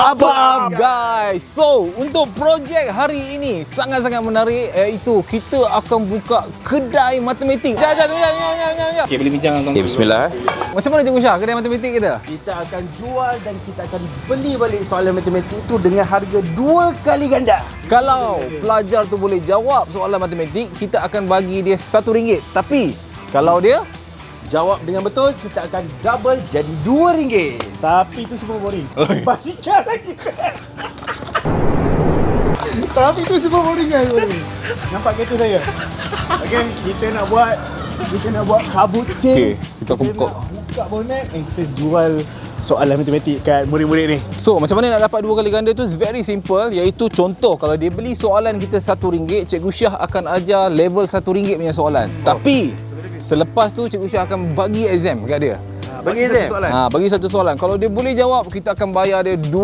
Apa guys? So, untuk projek hari ini sangat-sangat menarik, iaitu kita akan buka kedai matematik. Jom. Okey, boleh bincang dengan Okay, bismillah. Macam mana Cikgu Syah kedai matematik kita? Kita akan jual dan kita akan beli balik soalan matematik tu dengan harga 2 kali ganda. Kalau pelajar tu boleh jawab soalan matematik, kita akan bagi dia RM1. Tapi kalau dia Jawab dengan betul, kita akan double jadi RM2. Tapi itu semua boring. Basikal lagi. Tapi itu semua boring kan. Nampak kereta saya? Okey, kita nak buat kabut Okey, sim. kita buka. Buka bonet dan kita jual soalan matematik kat murid-murid ni. So, macam mana nak dapat 2 kali ganda tu very simple, iaitu contoh kalau dia beli soalan kita RM1, Cikgu Syah akan ajar level RM1 punya soalan. Tapi selepas tu Cikgu Syah akan bagi exam kat dia. Bagi exam? Bagi satu soalan. Kalau dia boleh jawab, kita akan bayar dia RM2.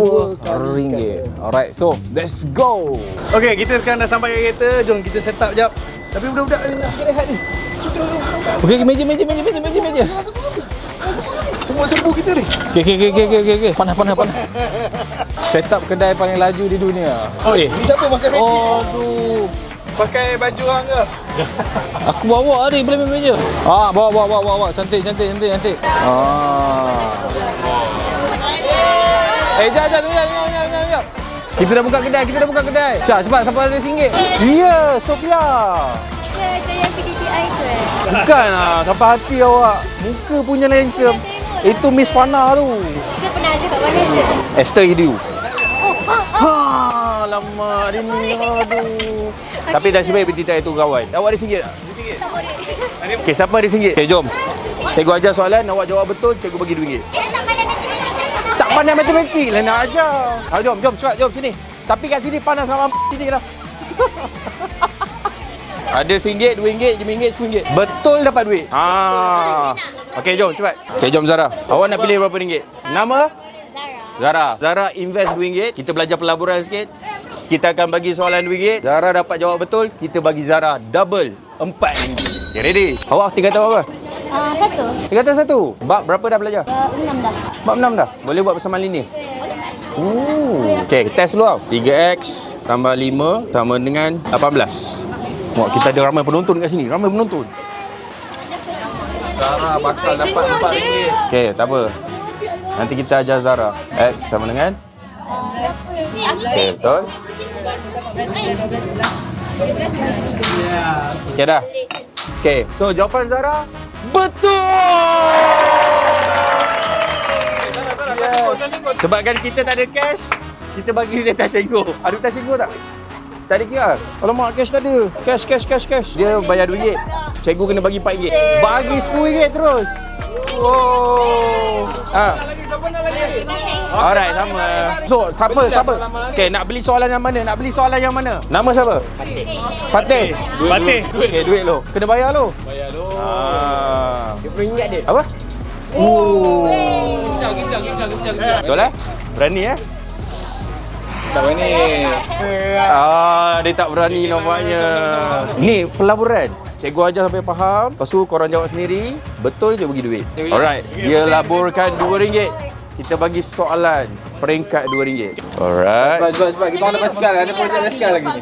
Alright, so let's go. Okey, kita sekarang dah sampai kat kereta. Jom kita set up jap. Tapi budak-budak nak pergi rehat ni. Okey, meja. Semua serbu kita ni. Okey. Panas. Set up kedai paling laju di dunia. Ni siapa pakai magic? Aduh. Pakai baju orang ke? Aku bawa ni boleh main meja. Bawa. Cantik. Jap. Jap. Kita dah buka kedai. Syah, cepat sampai ada RM1. Ya, Sofia. Saya yang PDPI tu Bukan lah, sampai hati awak. Muka punya handsome. Itu Miss Fana tu. Saya pernah ajar kat mana je? Esther Hidiu. Alamak, dia ni. Aduh. Tapi dah sebaik bertitai tu kawan. Awak ada RM1 tak? Okey, siapa ada RM1? Okey, jom. Cikgu ajar soalan, awak jawab betul, cikgu bagi RM2. Tak pandai matematik lah nak ajar. Jom, cepat, jom sini. Tapi kat sini panas sama sini lah. Ada RM1, RM2, RM5, RM10. Betul dapat duit. Okey, jom cepat. Okey, jom Zara. Awak nak pilih berapa ringgit? Nama? Zara invest RM2. Kita belajar pelaburan sikit. Kita akan bagi soalan RM2. Zara dapat jawab betul, kita bagi Zara double RM4. Okay, ready? Awak tingkatan berapa? 1. Tingkatan 1. Bab berapa dah belajar? 6 dah. Bab 6 dah. Boleh buat persamaan linear? Okey, test dulu tau. 3x tambah 5 sama dengan 18. Wah, kita ada ramai penonton kat sini. Zara bakal dapat RM4. Okey, tak apa. Nanti kita ajar Zara. X sama dengan? Okey, betul. Okey dah. Okey, so jawapan Zara betul. Sebabkan kita tak ada cash, kita bagi dia Tashengo. Ada Tashengo tak? Tak ada QR. Alamak, cash tak ada. Cash. Dia bayar RM2. Cikgu kena bagi RM4. Bagi RM10 terus. Wow. Alright, sama. So, siapa? Okey, nak beli soalan yang mana? Nama siapa? Fatih. Okey, duit lo. Kena bayar lo. RM20 dia. Apa? Betul lah? Berani tak berani. Dia tak berani nampaknya. Ni pelaburan. Cikgu ajar sampai faham, lepas tu korang jawab sendiri, betul je bagi duit. Alright, dia laburkan RM2. Kita bagi soalan peringkat RM2. Alright. Sebab kita orang dapat basikal, ada projek basikal lagi ni.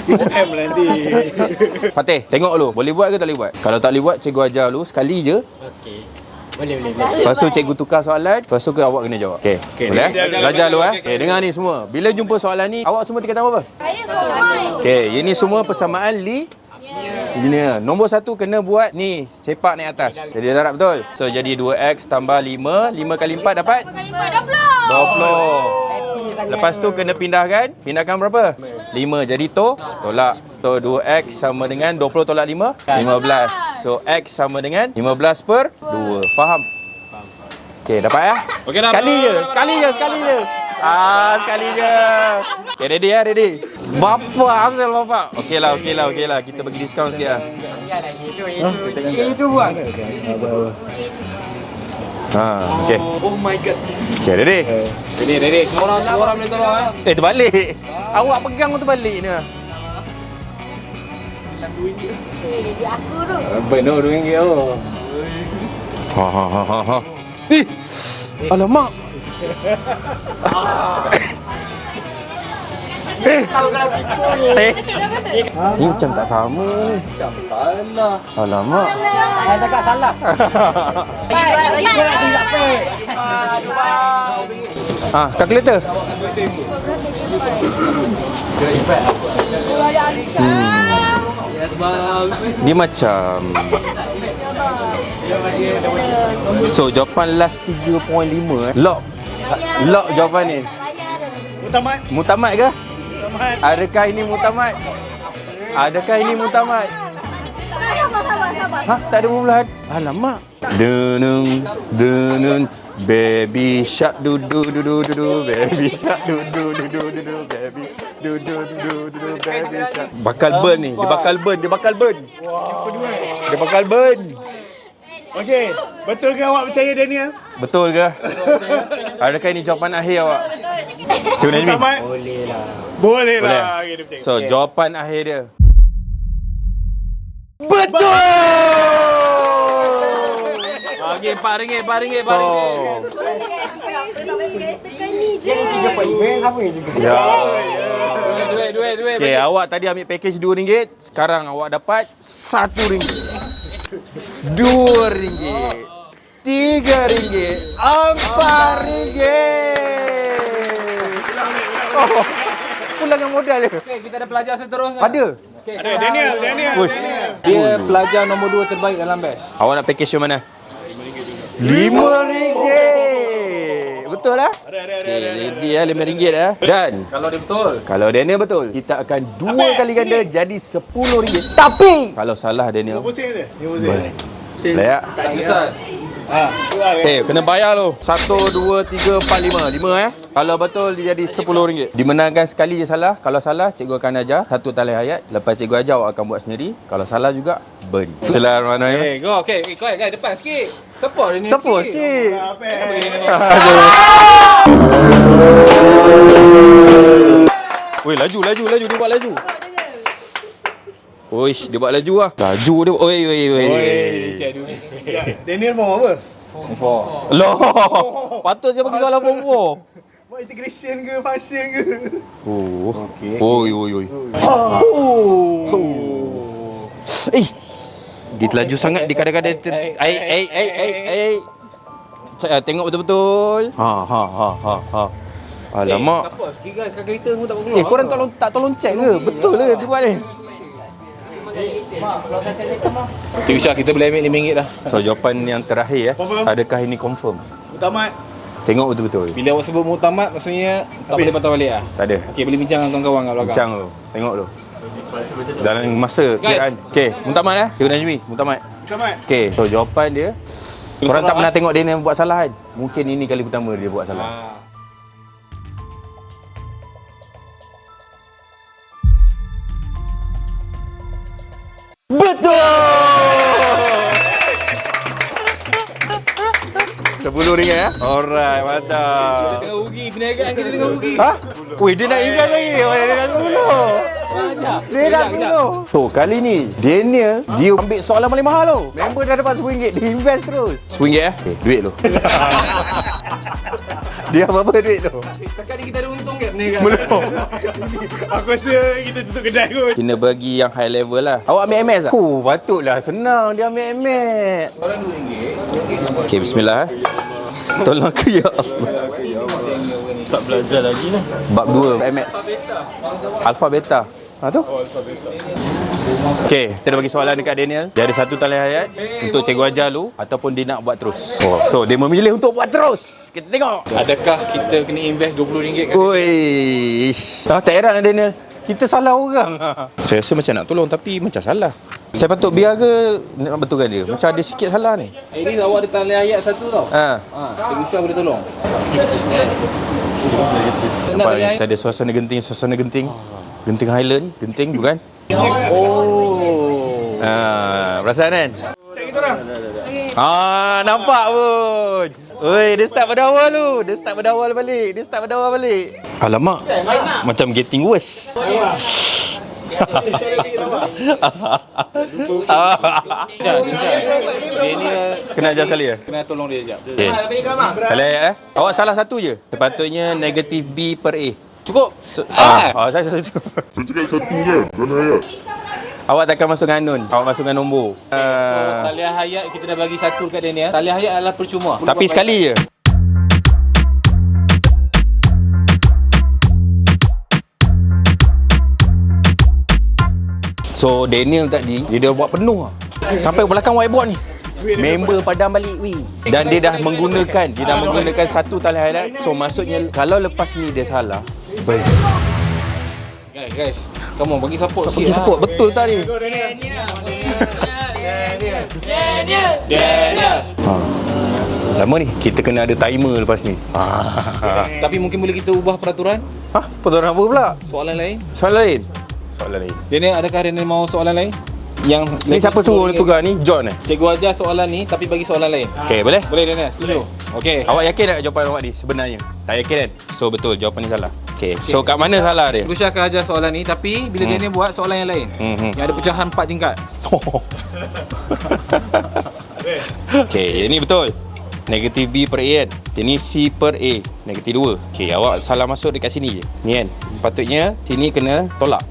Kita time nanti. Fatih, tengok lu, boleh buat ke tak boleh buat? Kalau tak boleh buat, cikgu ajar lu sekali je. Okey. Boleh. Lepas tu cikgu tukar soalan, lepas tu awak kena jawab. Okey. Boleh? Belajar lu Okey, dengar ni semua. Bila jumpa soalan ni, awak semua tingkatan berapa? Saya soal. Okey, ini semua persamaan linear. Nombor 1 kena buat ni, sepak naik atas. Jadi darab betul. So jadi 2x tambah 5 kali 4 dapat 20. Lepas tu kena pindahkan berapa? 5. Jadi tolak. So 2x sama dengan 20 tolak 5 15. So x sama dengan 15 per 2. Faham? Okey, dapat ya? Okey dah. Sekali je. Sekali je. Okay, ready? Bapa hasil bapa. Okeylah. Kita bagi diskaun sikit lah. Itu buat. Okey. Oh my god. Okay, ready? Ready. Semua orang boleh tolong Terbalik. Awak pegang tu terbalik ni. Aku tu. Benar RM2 Ha. Alamak. Ni macam tak sama ni. Salah. Alamak. Saya cakap salah. Kalkulator. Yes, bang. Dia macam So jawapan last 3.5 Lock jawapan ni. Mutamat. Mutamat ke? Mutamat. Adakah ini mutamat? Adakah ini mutamat? Sabar. Ha? Tak ada bulan. Alamak. Denung baby shark du du du du du du baby shark du du du du du du baby du du du du du baby shark. Bakal burn ni. Dia bakal burn. Dia bakal burn. Okey, betul ke awak percaya Daniel? Betul ke? Adakah ini jawapan akhir awak? Cikgu Najmi. Mutamat. Boleh lah. Okey, dia percaya. So, jawapan akhir dia. Betul! Okey, RM4. So, ya. Duit. Okay, awak tadi ambil package RM2. Sekarang awak dapat RM1. RM2, RM3, RM4. Oh, pulangan modal dia. Okey, kita ada pelajar seterusnya. Ada. Ada Daniel. Push. Dia pelajar nombor 2 terbaik dalam batch. Awak nak package yang mana? RM5. Betul lah? Ada. Ready lah RM5 lah. Dan Kalau dia betul. kalau Daniel betul, kita akan 2 kali ganda jadi RM10. Tapi kalau salah Daniel, Pusing dia. Dia pusing. layak. Tak kisah. Kena bayar tu. 1, 2, 3, 4, 5. 5 Kalau betul dia jadi RM10. Dimenangkan sekali je salah. Kalau salah, cikgu akan ajar satu talian ayat. Lepas cikgu ajar, awak akan buat sendiri. Kalau salah juga, burn. Bismillahirrahmanirrahim. Go. Okey, kau guys depan sikit. Support dia ni. Support sikit. Weh, laju. Dia buat laju. Oish, dia buat laju lah. Laju dia. Oi. Daniel form apa? Loh. Patut saya bagi soalan form 4. Buat integration ke, function ke? Oh. Okey. Oi. Dia terlaju sangat. Dia kadang-kadang tengok betul-betul. Ha. Alamak. Support sikit guys. Kalkulator pun tak keluar. Korang tolong check ke? Betul ke dia buat ni? Cikgu Syah, kita boleh ambil RM5 dah. So jawapan yang terakhir Confirm? adakah ini confirm? Mutamat. Tengok betul-betul. Bila awak sebut muktamad, maksudnya tak boleh patah balik lah. Tak ada. Okey, boleh bincang dengan kawan-kawan kat belakang. Bincang tu. Tengok tu. Dalam masa kiraan. Okey, Mutamat Cikgu Najmi, Mutamat. Mutamat. Okey, so jawapan dia korang tak pernah tengok dia buat salah kan? Mungkin ini kali pertama dia buat salah. Betul! RM10 ya? Alright, mantap. Tengah rugi, perniagaan kita tengah rugi. Ha? Weh, dia nak invest lagi. Dia nak 10. Dia nak 10. So, kali ni Daniel, dia ambil soalan paling mahal tu. Member dah dapat RM10. Dia invest terus. RM10 Okay, duit tu. Dia apa duit tu? Setakat ni kita ada untung ke perniagaan? Belum. Aku rasa kita tutup kedai kot. Kena bagi yang high level lah. Awak ambil MS tak? Oh, patutlah. Senang dia ambil MS. Orang RM2. Okay, bismillah. Tolong aku ya Allah. Tak belajar lagi lah. Bab 2 MS. Alpha beta. Ha tu? Okey, kita dah bagi soalan dekat Daniel. Dia ada satu talian ayat untuk cikgu ajar dulu ataupun dia nak buat terus. So dia memilih untuk buat terus. Kita tengok. Adakah kita kena invest RM20 kan? Oi. Tak heran Daniel. Kita salah orang. Saya rasa macam nak tolong tapi macam salah. Saya patut biar ke nak betulkan dia? Macam ada sikit salah ni. Ini awak ada talian ayat satu tau. Cikgu Syah boleh tolong. Nampak kita ada suasana genting. Genting Highland, genting bukan? Oh. Perasaan kan? Tak kita orang. Nampak pun. Oi, dia start pada awal tu. Dia start pada awal balik. Alamak. Macam getting worse. Dia ni Kena ajar sekali ya? kena tolong dia sekejap. Okay. Kali ayat Awak salah satu je. Sepatutnya negatif B per A. Cukup. Saya satu. Saya cakap satu kan? Kena ayat. Awak takkan masuk dengan nun. Awak masuk dengan nombor. So, taliah hayat kita dah bagi satu kat dia ni. Taliah hayat adalah percuma. Tapi sekali je. So Daniel tadi dia dah buat penuh lah. Sampai belakang whiteboard ni. Member padam balik weh. Dan dia dah menggunakan satu taliah hayat. So maksudnya kalau lepas ni dia salah, Guys, come on bagi support sikit. bagi support betul tak ni? Daniel. Lama ni kita kena ada timer lepas ni. Tapi mungkin boleh kita ubah peraturan. Peraturan apa pula? Soalan lain. Soalan lain. Daniel, adakah Daniel mahu soalan lain? Yang Ni siapa suruh tukar ni? John Cikgu ajar soalan ni tapi bagi soalan lain. Okay, boleh? Boleh Daniel, setuju? Okey. Awak yakin tak jawapan awak ni sebenarnya? Tak yakin kan? So betul, jawapan ni salah. Okay, so kat mana salah dia? Cikgu Syah akan ajar soalan ni tapi bila Daniel buat soalan yang lain. Yang ada pecahan 4 tingkat. Okay, yang ni betul. Negatif B per A kan? Ini C per A. Negatif 2. Okay, awak salah masuk dekat sini je. Ni kan? Patutnya sini kena tolak.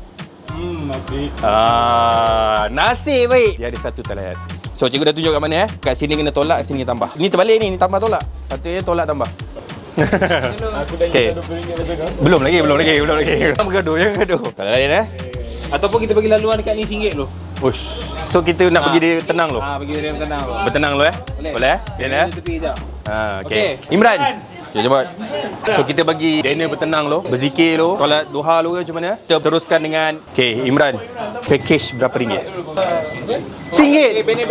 Nasib baik. Dia ada satu taliah. So cikgu dah tunjuk kat mana kat sini kena tolak, sini kena tambah. Ni terbalik ni tambah tolak. Patutnya tolak tambah. Okay. Belum lagi. Jangan bergaduh. Kalau lain Ataupun kita bagi laluan dekat ni RM1 dulu. Ush. So kita nak bagi dia tenang dulu. Bagi dia tenang dulu. Bertenang dulu Boleh Dia Tepi sekejap. Okay. Imran. Okay, cepat. So kita bagi Daniel bertenang lo, berzikir lo, solat duha lo macam mana? Kita teruskan dengan Imran. Package berapa ringgit? RM1. Bene.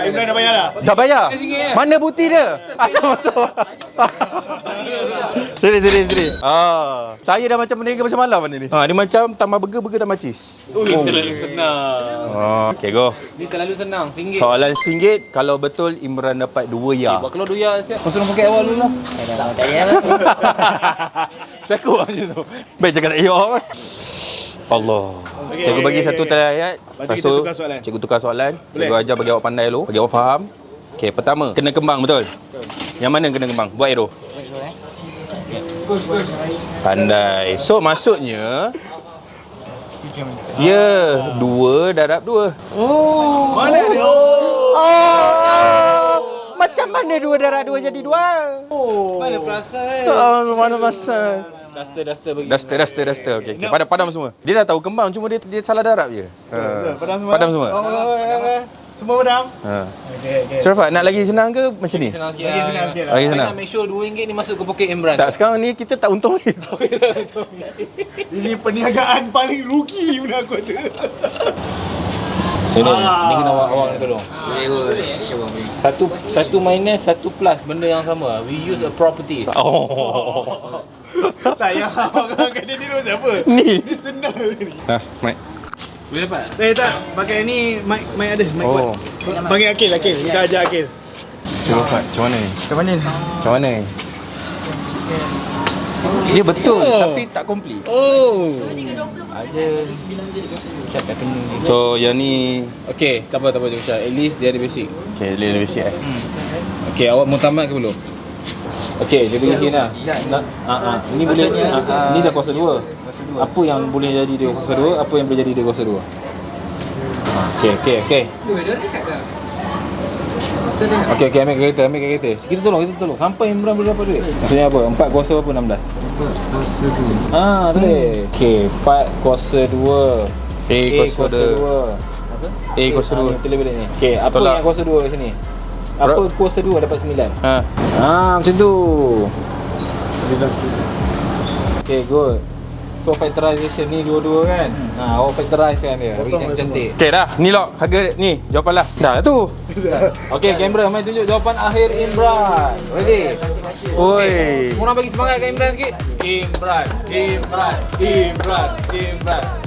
Imran dah bayar dah. Dah bayar? Mana bukti dia? Asal masuk. Sini. Saya dah macam berniaga macam malam mana ni. Dia macam tambah burger tambah cheese. Terlalu senang. Okay, go. Ni terlalu senang. RM1. Soalan RM1, kalau betul Imran dapat 2 ya. Buat keluar 2 ya siap. Masuk dalam poket awal dulu lah. Tak payah lah. Siapa macam tu? Baik cakap tak ya. Allah. Cikgu bagi satu taliah ayat. Lepas tu cikgu tukar soalan. Cikgu ajar bagi awak pandai dulu, bagi awak faham. Okey, pertama kena kembang betul. Yang mana kena kembang? Buat arrow. Pandai. So maksudnya dua darab 2. Mana dia? Macam mana 2 darab 2 jadi 2? Mana perasan? Mana masa? Duster bagi. Duster. Okey. Padam semua. Dia dah tahu kembang, cuma dia salah darab je. Padam semua. Semua padam? Okay. Syarafat, nak lagi senang ke macam ni? Senang sikit. Lagi senang. Nak make sure RM2 ni masuk ke poket Imran. Tak, sekarang ni kita tak untung lagi. Ini perniagaan paling rugi benda aku ada. Ni kena awak nak tolong. Satu minus, satu plus, benda yang sama. We use a property. Tak payah awak kat dia dulu siapa? Ni senang ni. Mic. Boleh dapat? Tak, pakai ni mic ada, mic kuat. Panggil Akil. Kita ajar Akil. Syarafat, macam mana ni? Dia betul tapi tak complete. Siap tak kena. So yang ni Okey, tak apa Cikgu Syah. At least dia ada basic. okey, lebih basic Okey, awak mau tamat ke belum? Okey, dia bagi lah. Ini boleh ni dah kuasa 2. Apa yang boleh jadi dia kuasa 2, apa yang boleh jadi dia kuasa 2. Okey. Okey, ambil kereta. Kita tolong. Sampai Imran boleh dapat duit. Maksudnya apa? 4 kuasa berapa? 16. Boleh. Okey, 4 kuasa 2. A kuasa 2. Apa? A kuasa 2. Betul balik ni. Okey, apa Tolak. yang kuasa 2 kat sini? Apa kuasa 2 dapat 9? Macam tu. Okay, good. So factorization ni dua-dua kan? Awak factorize kan dia. Bagi cantik. Okey dah, ni lock harga ni jawapan last. Dah lah tu. Okey, kamera mai tunjuk jawapan akhir Imran. Ready? Oi. Semua orang bagi semangat kat Imran sikit. Imran.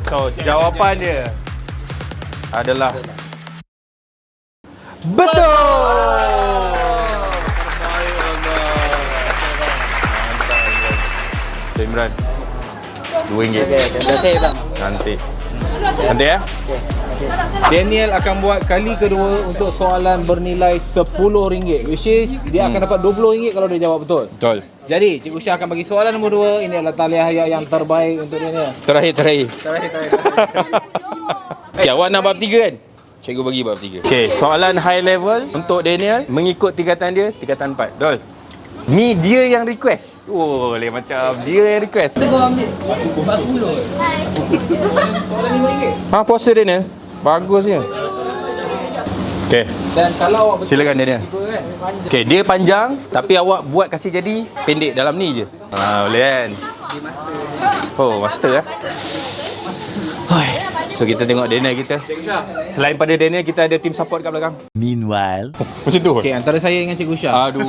So jawapan dia adalah betul. Imran RM2. Terima kasih bang. Cantik. Santai ya. Daniel akan buat kali kedua untuk soalan bernilai RM10, which is dia akan dapat RM20 kalau dia jawab betul. Betul. Jadi Cikgu Syah akan bagi soalan nombor 2. Ini adalah taliah hayat yang terbaik untuk Daniel. Terakhir. Okay, awak nak bab 3 kan? Cikgu bagi bab 3. Okay, soalan high level untuk Daniel mengikut tingkatan dia, tingkatan 4. Dol. Ni dia yang request. Oh, boleh macam dia yang request. Soalan RM5. Puasa Daniel. Bagusnya. Okay, Dan kalau awak betul, silakan Daniel. Okay, dia panjang tapi awak buat kasih jadi pendek dalam ni je. Boleh kan? Oh, master Hoi. So kita tengok Daniel kita. Selain pada Daniel, kita ada team support kat belakang. Meanwhile, Macam tu. Okay, antara saya dengan Cikgu Syah. Aduh.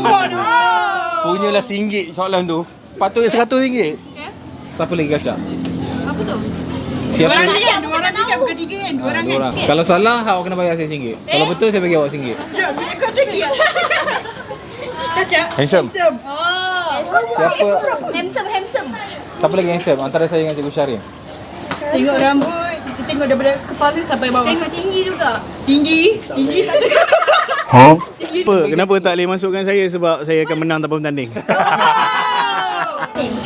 Punyalah RM1 soalan tu. Patutnya RM100. Siapa lagi kacak? Apa tu? Siapa? Dua orang cakap bukan 3 kan? 2 orang kan? Kalau salah, awak kena bayar saya RM1. Kalau betul, saya bagi awak RM1. Handsome. Oh. Siapa? Handsome. Siapa lagi handsome? Antara saya dengan Cikgu Syahrin. Tengok rambut, kita tengok daripada kepala sampai bawah. Tengok tinggi juga. Tinggi tak ada. Apa? Kenapa tak boleh masukkan saya sebab saya akan menang tanpa bertanding?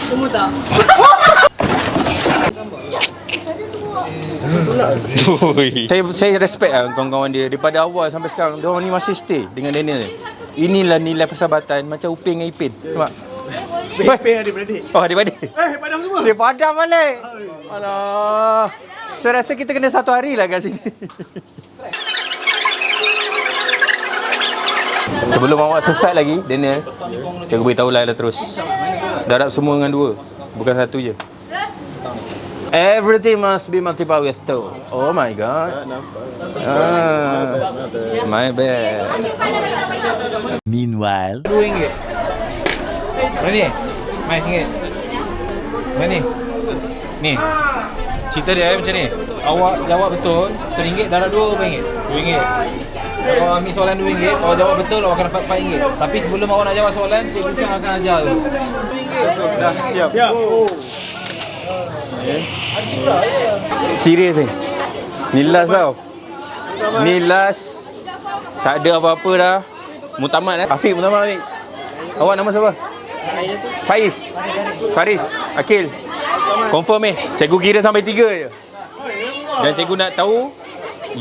Semua tak? Saya respect lah kawan-kawan dia. Daripada awal sampai sekarang, dia orang ni masih stay dengan Daniel. Inilah nilai persahabatan macam Upin dengan Ipin. Nampak? Peh adik-beradik. Oh, adik-adik. Padam semua. Dia padam balik. Alah. Saya rasa kita kena 1 hari lah kat sini. Sebelum awak sesat lagi, Daniel, cikgu beritahu lah terus. Darab semua dengan 2. Bukan 1 je. Everything must be multiplied with 2. Oh my god. My bad. meanwhile, RM2. Berani? Mai RM1. Berani? Ni. Cerita dia macam ni. Awak jawab betul, RM1 darab 2 RM2. RM2. Kalau ambil soalan RM2, awak jawab betul, awak akan dapat RM4. Tapi sebelum awak nak jawab soalan, Cikgu Syah akan ajar dulu. Dah siap. Oh. Serius ni. Ni last tau. Ni last. Tak ada apa-apa dah. Mutamat Afiq, mutamat Afiq. Awak nama siapa? Faris. Akil. Confirm Cikgu kira sampai 3 je. Dan cikgu nak tahu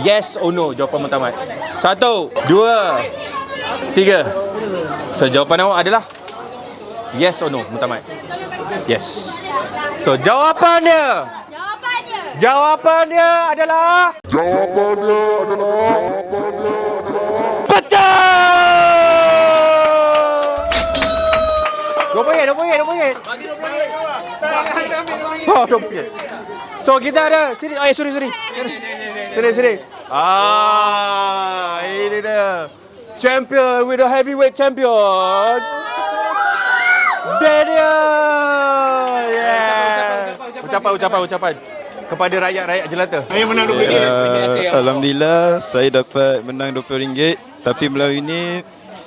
yes or no jawapan mutamat. 1, 2, 3. So jawapan awak adalah yes or no mutamat. Yes. So jawapannya adalah betul. RM20. Oh, RM20. So kita ada sini. Sorry. Sini. Ini dia. Champion with the heavyweight champion. Daniel. Yeah. Ucapan kepada rakyat jelata. Saya menang RM20. Alhamdulillah saya dapat menang RM20. Tapi melalui ini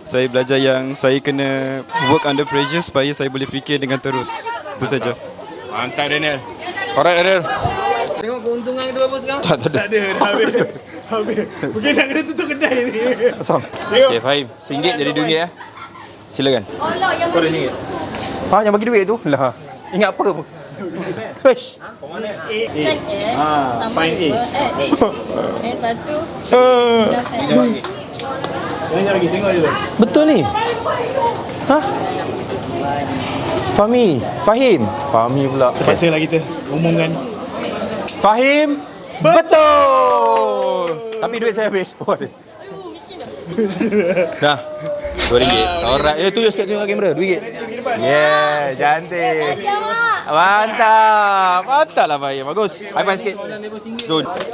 saya belajar yang saya kena work under pressure supaya saya boleh fikir dengan terus. Itu saja. Mantap Daniel. Alright Daniel. Tengok keuntungan itu apa sekarang? Tak ada. Tak ada, dah habis. Mungkin nak kena tutup kedai ni. Asam. Okay, Fahim. RM1 jadi RM2 ya. Silakan. Kau ada RM1. Yang bagi duit tu. Lah. Ingat apa? Hush. Fine A. Satu. Jangan lagi, tengok je. Betul ni. Fahmi pula. Terpaksa lah kita umumkan. Fahim. Betul. Tapi duit saya habis. Dah. RM2. Alright. Tunjuk sikit, tengok kamera. RM2. Yeah, cantik. Mantap lah Fahim. Bagus. High five sikit.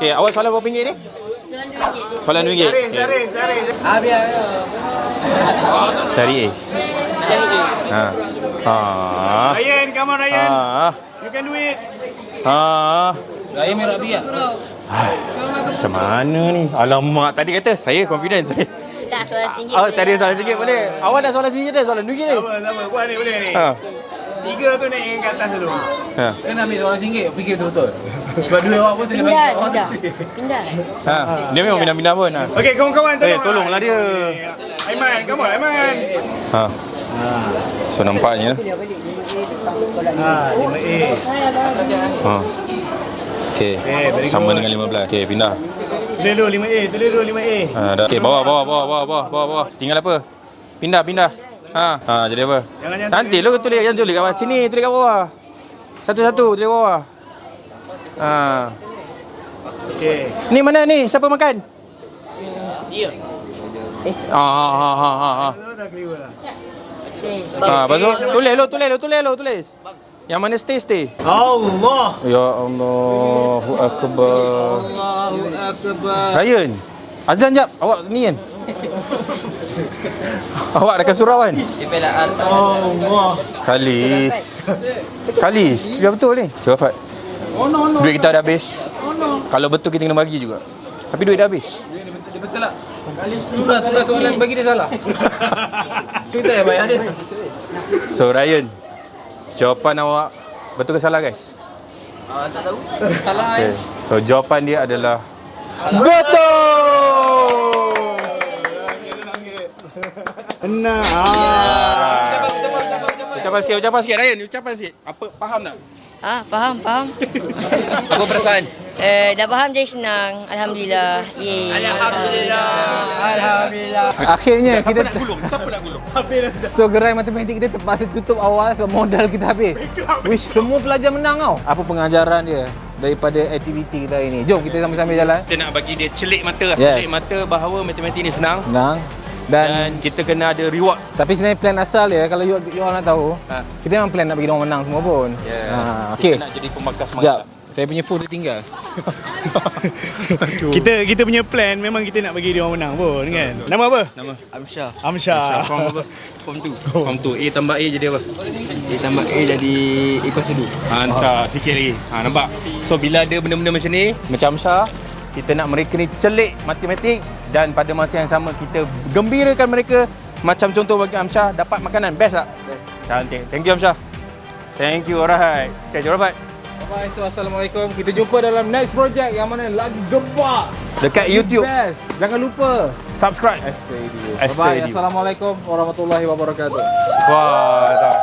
Okay, awak soalan berapa RM1 ni? Soalan RM2. Cari A. Ryan, come on Ryan. You can do it. Raya merah biar. Macam mana ni? Alamak, tadi kata saya confident saya. Tak, soalan RM1. Tadi soalan RM1 boleh. Awak nak soalan RM1 dah, soalan RM2 ni. Sama, buat ni boleh ni. Tiga tu naik ke atas dulu. Ha. Kena ambil orang RM1, fikir betul-betul. Sebab dua orang pun sila bagi Pindah, orang pindah. sendiri. Pindah. Ha. Dia memang pindah-pindah pun. Ha. Okey, kawan-kawan tolong. Tolonglah dia. Aiman, come on Aiman. Ha. So nampaknya. Ha, 5A. Ha. Okey. very Sama good. dengan 15. Okey, pindah. Tulis dulu 5A, tulis dulu 5A. Ha, dah. Okey, bawah. Tinggal apa? Pindah. Ha, jadi apa? Jangan Nanti lu tulis yang tulis kat bawah sini, tulis kat bawah. Satu-satu tulis bawah. Ha. Okey. Ni mana ni? Siapa makan? Dia. Ha. Tu dah clear lah. Ha, tulis. Yang mana stay. Allah. Ya Allahu akbar. Allahu Akbar. Ryan. Azan jap. Awak ni kan? Awak dekat surau kan? Allah. Kalis. Biar betul ni. Siapa Fat? Duit kita dah habis. Kalau betul kita kena bagi juga. Tapi duit dah habis. Dia betul tak? Tukar soalan bagi dia salah. Cerita yang bayar dia. So Ryan, jawapan awak betul ke salah guys? Tak tahu. Salah. Okay. So jawapan dia adalah betul. Benar. Ucapan sikit Ryan, ucapan sikit. Apa faham tak? Faham. Apa perasaan? Dah faham jadi senang. Alhamdulillah. Yeay. Akhirnya kita Siapa nak gulung? so gerai matematik kita terpaksa tutup awal sebab modal kita habis. Which semua pelajar menang tau. Apa pengajaran dia daripada aktiviti kita hari ni? Jom kita sambil-sambil jalan. Kita nak bagi dia celik mata lah. Yes. Celik mata bahawa matematik ni senang. Senang. Dan kita kena ada reward. tapi sebenarnya plan asal dia kalau you all nak tahu, kita memang plan nak bagi orang menang semua pun. Okey. Kita nak jadi pembakar Sekejap. semangat. Saya punya phone dia tinggal. Kita punya plan memang kita nak bagi dia orang menang pun kan. Nama apa? Nama Amsyah. Amsyah. Form apa? Form 2. A tambah A jadi apa? A tambah A jadi A kuasa 2. Hantar sikit lagi. Nampak? So bila ada benda-benda macam ni, macam Amsyah, kita nak mereka ni celik matematik dan pada masa yang sama kita gembirakan mereka. Macam contoh bagi Amsyah dapat makanan best tak? Best. Cantik. Thank you Amsyah. Thank you. Alright. Okay, Jorafat. Bye. So assalamualaikum. Kita jumpa dalam next project yang mana lagi gebak. Dekat YouTube. Best. Jangan lupa Subscribe. STD. STD. Bye. Assalamualaikum warahmatullahi wabarakatuh. Wah, tak.